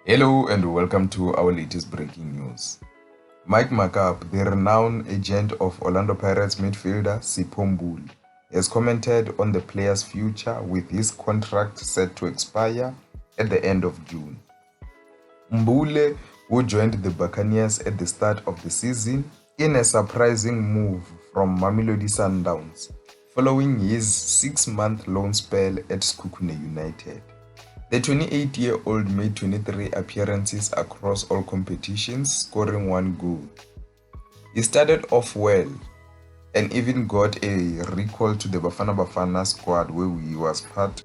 Hello and welcome to our latest breaking news. Makaab, the renowned agent of Orlando Pirates midfielder Sipho Mbule, has commented on the player's future with his contract set to expire at the end of June. Mbule, who joined the Buccaneers at the start of the season in a surprising move from Mamelodi Sundowns, following his 6-month loan spell at Sekhukhune United. The 28-year-old made 23 appearances across all competitions, scoring 1 goal. He started off well and even got a recall to the Bafana Bafana squad where he was part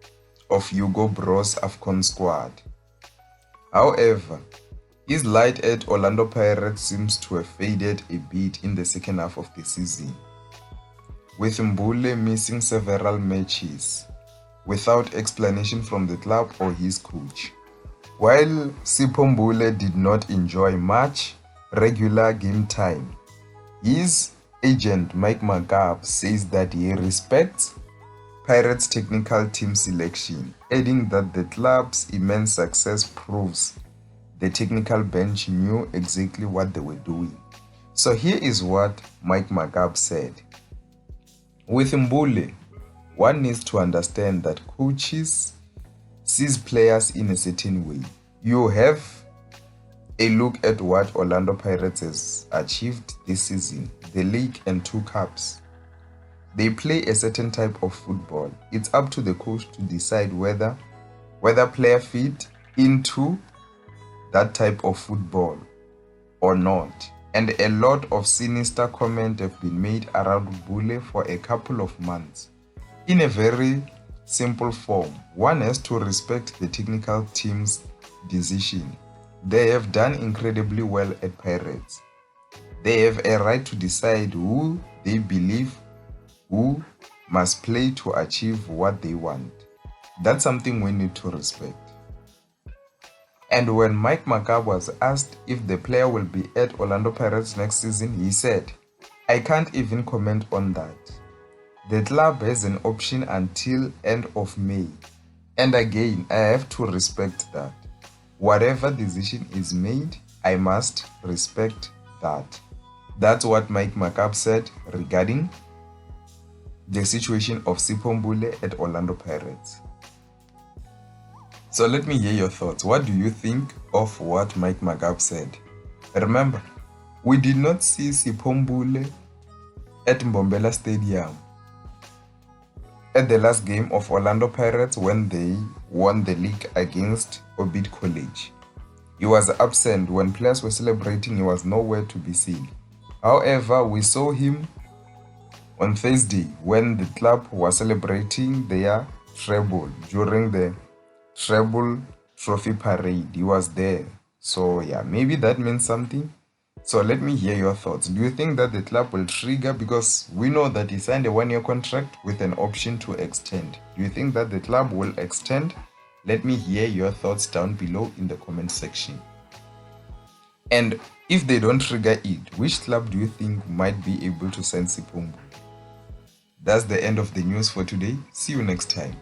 of Hugo Bro's AFCON squad. However, his light at Orlando Pirates seems to have faded a bit in the second half of the season, with Mbule missing several matches without explanation from the club or his coach. While Sipho Mbule did not enjoy much regular game time, his agent Makaab says that he respects Pirates' technical team selection, adding that the club's immense success proves the technical bench knew exactly what they were doing. So here is what Makaab said. With Mbule, one needs to understand that coaches sees players in a certain way. You have a look at what Orlando Pirates has achieved this season, the league and 2 cups. They play a certain type of football. It's up to the coach to decide whether player fit into that type of football or not. And a lot of sinister comments have been made around Mbule for a couple of months. In a very simple form, one has to respect the technical team's decision. They have done incredibly well at Pirates. They have a right to decide who they believe who must play to achieve what they want. That's something we need to respect. And when Makaab was asked if the player will be at Orlando Pirates next season, he said, "I can't even comment on that. The club has an option until end of May. And again, I have to respect that. Whatever decision is made, I must respect that." That's what Makaab said regarding the situation of Sipho Mbule at Orlando Pirates. So let me hear your thoughts. What do you think of what Makaab said? Remember, we did not see Sipho Mbule at Mbombela Stadium at the last game of Orlando Pirates when they won the league against Orbit College. He was absent when players were celebrating. He was nowhere to be seen. However, we saw him on Thursday when the club was celebrating their treble during the treble trophy parade. He was there. So yeah, maybe that means something. So let me hear your thoughts. Do you think that the club will trigger, because we know that he signed a 1-year contract with an option to extend? Do you think that the club will extend? Let me hear your thoughts down below in the comment section. And if they don't trigger it, which club do you think might be able to sign Sipho Mbule? That's the end of the news for today. See you next time.